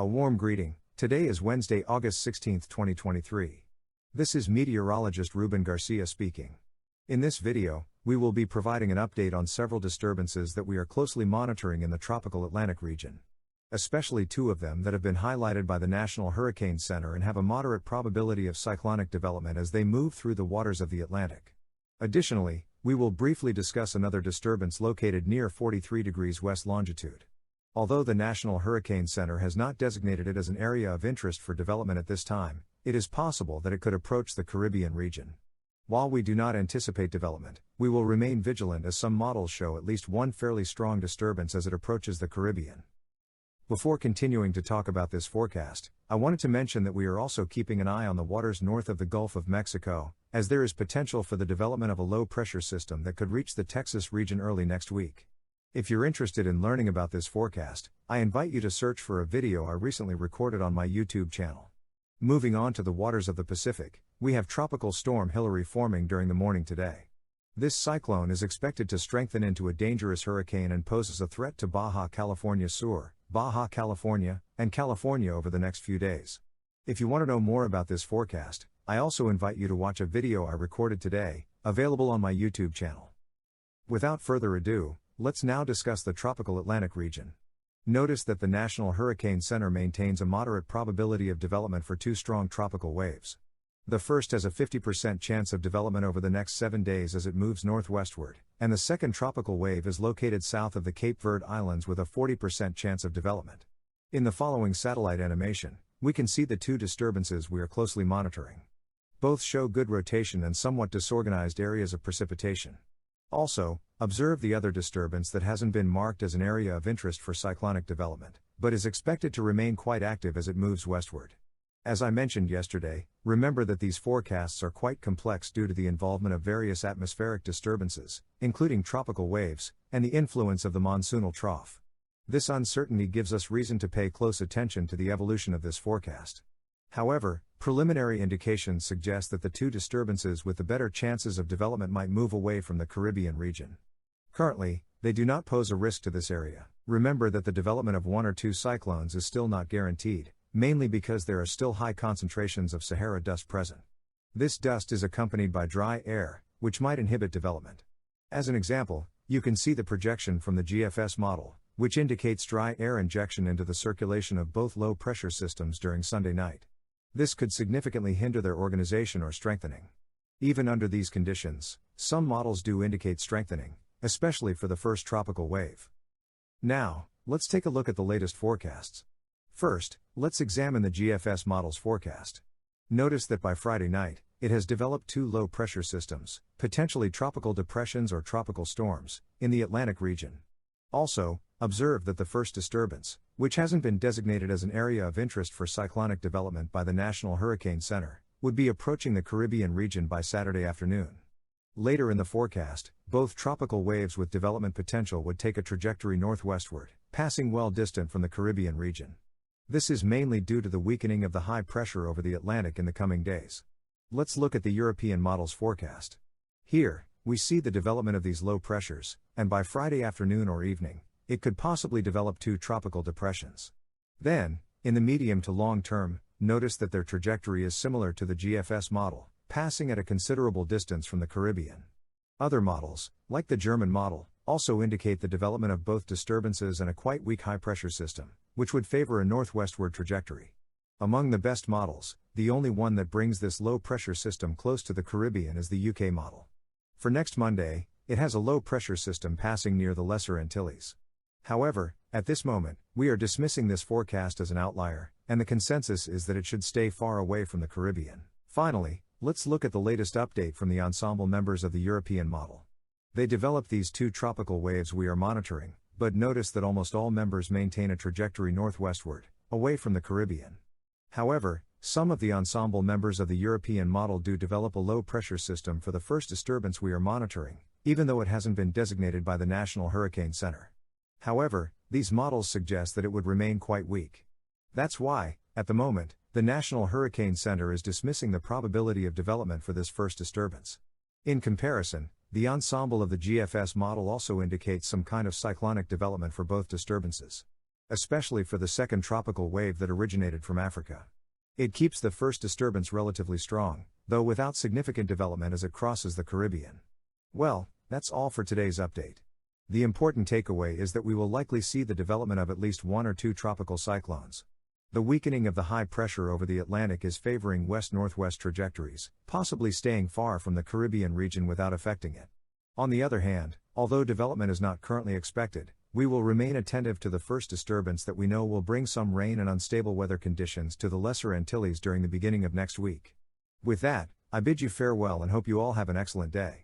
A warm greeting. Today is Wednesday, August 16, 2023. This is meteorologist Ruben Garcia speaking. In this video, we will be providing an update on several disturbances that we are closely monitoring in the tropical Atlantic region. Especially two of them that have been highlighted by the National Hurricane Center and have a moderate probability of cyclonic development as they move through the waters of the Atlantic. Additionally, we will briefly discuss another disturbance located near 43 degrees west longitude. Although the National Hurricane Center has not designated it as an area of interest for development at this time, it is possible that it could approach the Caribbean region. While we do not anticipate development, we will remain vigilant as some models show at least one fairly strong disturbance as it approaches the Caribbean. Before continuing to talk about this forecast, I wanted to mention that we are also keeping an eye on the waters north of the Gulf of Mexico, as there is potential for the development of a low-pressure system that could reach the Texas region early next week. If you're interested in learning about this forecast, I invite you to search for a video I recently recorded on my YouTube channel. Moving on to the waters of the Pacific, we have Tropical Storm Hilary forming during the morning today. This cyclone is expected to strengthen into a dangerous hurricane and poses a threat to Baja California Sur, Baja California, and California over the next few days. If you want to know more about this forecast, I also invite you to watch a video I recorded today, available on my YouTube channel. Without further ado, let's now discuss the tropical Atlantic region. Notice that the National Hurricane Center maintains a moderate probability of development for two strong tropical waves. The first has a 50% chance of development over the next 7 days as it moves northwestward, and the second tropical wave is located south of the Cape Verde Islands with a 40% chance of development. In the following satellite animation, we can see the two disturbances we are closely monitoring. Both show good rotation and somewhat disorganized areas of precipitation. Also, observe the other disturbance that hasn't been marked as an area of interest for cyclonic development, but is expected to remain quite active as it moves westward. As I mentioned yesterday, remember that these forecasts are quite complex due to the involvement of various atmospheric disturbances, including tropical waves, and the influence of the monsoonal trough. This uncertainty gives us reason to pay close attention to the evolution of this forecast. However, preliminary indications suggest that the two disturbances with the better chances of development might move away from the Caribbean region. Currently, they do not pose a risk to this area. Remember that the development of one or two cyclones is still not guaranteed, mainly because there are still high concentrations of Saharan dust present. This dust is accompanied by dry air, which might inhibit development. As an example, you can see the projection from the GFS model, which indicates dry air injection into the circulation of both low-pressure systems during Sunday night. This could significantly hinder their organization or strengthening. Even under these conditions, some models do indicate strengthening, especially for the first tropical wave. Now, let's take a look at the latest forecasts. First, let's examine the GFS model's forecast. Notice that by Friday night, it has developed two low-pressure systems, potentially tropical depressions or tropical storms, in the Atlantic region. Also, observe that the first disturbance, which hasn't been designated as an area of interest for cyclonic development by the National Hurricane Center, would be approaching the Caribbean region by Saturday afternoon. Later in the forecast, both tropical waves with development potential would take a trajectory northwestward, passing well distant from the Caribbean region. This is mainly due to the weakening of the high pressure over the Atlantic in the coming days. Let's look at the European model's forecast. Here, we see the development of these low pressures, and by Friday afternoon or evening, it could possibly develop two tropical depressions. Then, in the medium to long term, notice that their trajectory is similar to the GFS model, passing at a considerable distance from the Caribbean. Other models, like the German model, also indicate the development of both disturbances and a quite weak high-pressure system, which would favor a northwestward trajectory. Among the best models, the only one that brings this low-pressure system close to the Caribbean is the UK model. For next Monday, it has a low-pressure system passing near the Lesser Antilles. However, at this moment, we are dismissing this forecast as an outlier, and the consensus is that it should stay far away from the Caribbean. Finally, let's look at the latest update from the ensemble members of the European model. They developed these two tropical waves we are monitoring, but notice that almost all members maintain a trajectory northwestward, away from the Caribbean. However, some of the ensemble members of the European model do develop a low-pressure system for the first disturbance we are monitoring, even though it hasn't been designated by the National Hurricane Center. However, these models suggest that it would remain quite weak. That's why, at the moment, the National Hurricane Center is dismissing the probability of development for this first disturbance. In comparison, the ensemble of the GFS model also indicates some kind of cyclonic development for both disturbances. especially for the second tropical wave that originated from Africa. It keeps the first disturbance relatively strong, though without significant development as it crosses the Caribbean. Well, that's all for today's update. The important takeaway is that we will likely see the development of at least one or two tropical cyclones. The weakening of the high pressure over the Atlantic is favoring west-northwest trajectories, possibly staying far from the Caribbean region without affecting it. On the other hand, although development is not currently expected, we will remain attentive to the first disturbance that we know will bring some rain and unstable weather conditions to the Lesser Antilles during the beginning of next week. With that, I bid you farewell and hope you all have an excellent day.